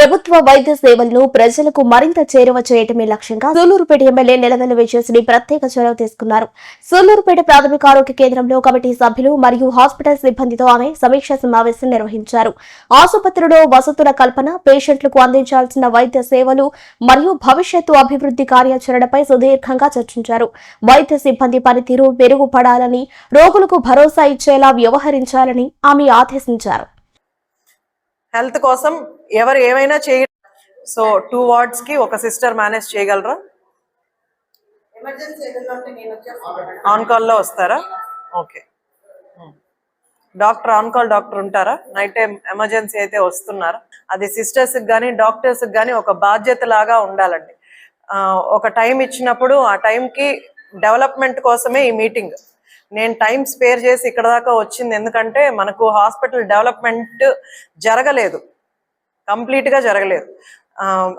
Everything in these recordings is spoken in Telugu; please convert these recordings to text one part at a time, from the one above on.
ప్రభుత్వ వైద్య సేవలను ప్రజలకు మరింత చేరువ చేయటమే లక్ష్యంగా సూళ్లూరుపేట ఎమ్మెల్యే నెలవెల్లి విజయశ్రీ ప్రత్యేక చొరవ తీసుకున్నారు. సూళ్లూరుపేట ప్రాథమిక ఆరోగ్య కేంద్రంలో కమిటీ సభ్యులు మరియు హాస్పిటల్ సిబ్బందితో ఆమె సమీక్షా సమావేశం నిర్వహించారు. ఆసుపత్రిలో వసతుల కల్పన, పేషెంట్లకు అందించాల్సిన వైద్య సేవలు మరియు భవిష్యత్తు అభివృద్ధి కార్యాచరణపై సుదీర్ఘంగా చర్చించారు. వైద్య సిబ్బంది పనితీరు మెరుగుపడాలని, రోగులకు భరోసా ఇచ్చేలా వ్యవహరించాలని ఆమె ఆదేశించారు. హెల్త్ కోసం ఎవరు ఏమైనా చేయ సో 2 వార్డ్స్ కి ఒక సిస్టర్ మేనేజ్ చేయగలరా? ఆన్ కాల్ లో వస్తారా? Okay. Doctor on call doctor ఉంటారా? నైట్ టైం ఎమర్జెన్సీ అయితే వస్తున్నారా? అది సిస్టర్స్ కానీ డాక్టర్స్ కానీ ఒక బాధ్యత లాగా ఉండాలండి. ఒక టైం ఇచ్చినప్పుడు ఆ టైంకి డెవలప్మెంట్ కోసమే ఈ మీటింగ్. నేను టైం స్పేర్ చేసి ఇక్కడ దాకా వచ్చింది ఎందుకంటే మనకు హాస్పిటల్ డెవలప్మెంట్ జరగలేదు, కంప్లీట్గా జరగలేదు.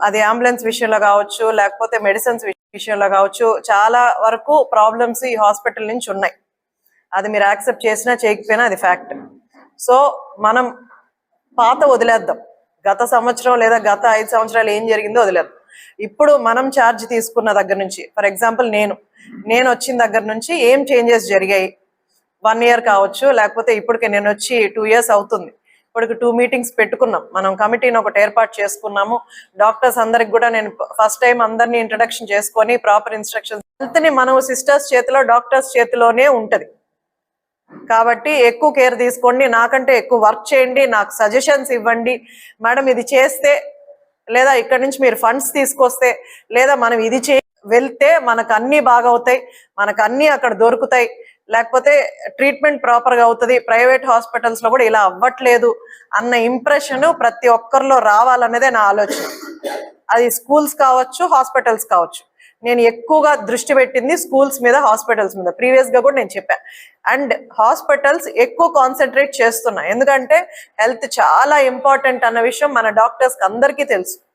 అది అంబులెన్స్ విషయంలో కావచ్చు, లేకపోతే మెడిసిన్స్ విషయంలో కావచ్చు, చాలా వరకు ప్రాబ్లమ్స్ ఈ హాస్పిటల్ నుంచి ఉన్నాయి. అది మీరు యాక్సెప్ట్ చేసినా చేయకపోయినా అది ఫ్యాక్ట్. సో మనం పాత వదిలేద్దాం, గత సంవత్సరం లేదా గత 5 సంవత్సరాలు ఏం జరిగిందో వదిలేద్దాం. ఇప్పుడు మనం ఛార్జ్ తీసుకున్న దగ్గర నుంచి, ఫర్ ఎగ్జాంపుల్ నేను వచ్చిన దగ్గర నుంచి ఏం చేంజెస్ జరిగాయి, 1 year కావచ్చు, లేకపోతే ఇప్పటికే నేను వచ్చి 2 years అవుతుంది. ఇప్పటికి 2 మీటింగ్స్ పెట్టుకున్నాం, మనం కమిటీని ఒకటి ఏర్పాటు చేసుకున్నాము. డాక్టర్స్ అందరికి కూడా నేను ఫస్ట్ టైం అందరినీ ఇంట్రడక్షన్ చేసుకొని ప్రాపర్ ఇన్స్ట్రక్షన్స్. హెల్త్ని మనం సిస్టర్స్ చేతిలో, డాక్టర్స్ చేతిలోనే ఉంటది. కాబట్టి ఎక్కువ కేర్ తీసుకోండి, నాకంటే ఎక్కువ వర్క్ చేయండి, నాకు సజెషన్స్ ఇవ్వండి. మేడం ఇది చేస్తే, లేదా ఇక్కడ నుంచి మీరు ఫండ్స్ తీసుకొస్తే, లేదా మనం ఇది వెళ్తే మనకు అన్ని బాగా అవుతాయి, మనకు అన్ని అక్కడ దొరుకుతాయి, లేకపోతే ట్రీట్మెంట్ ప్రాపర్గా అవుతుంది. ప్రైవేట్ హాస్పిటల్స్ లో కూడా ఇలా అవ్వట్లేదు అన్న ఇంప్రెషన్ ప్రతి ఒక్కరిలో రావాలన్నదే నా ఆలోచన. అది స్కూల్స్ కావచ్చు, హాస్పిటల్స్ కావచ్చు. నేను ఎక్కువగా దృష్టి పెట్టింది స్కూల్స్ మీద, హాస్పిటల్స్ మీద. ప్రీవియస్ గా కూడా నేను చెప్పాను. అండ్ హాస్పిటల్స్ ఎక్కువ కాన్సన్ట్రేట్ చేస్తున్నా, ఎందుకంటే హెల్త్ చాలా ఇంపార్టెంట్ అన్న విషయం మన డాక్టర్స్ అందరికీ తెలుసు.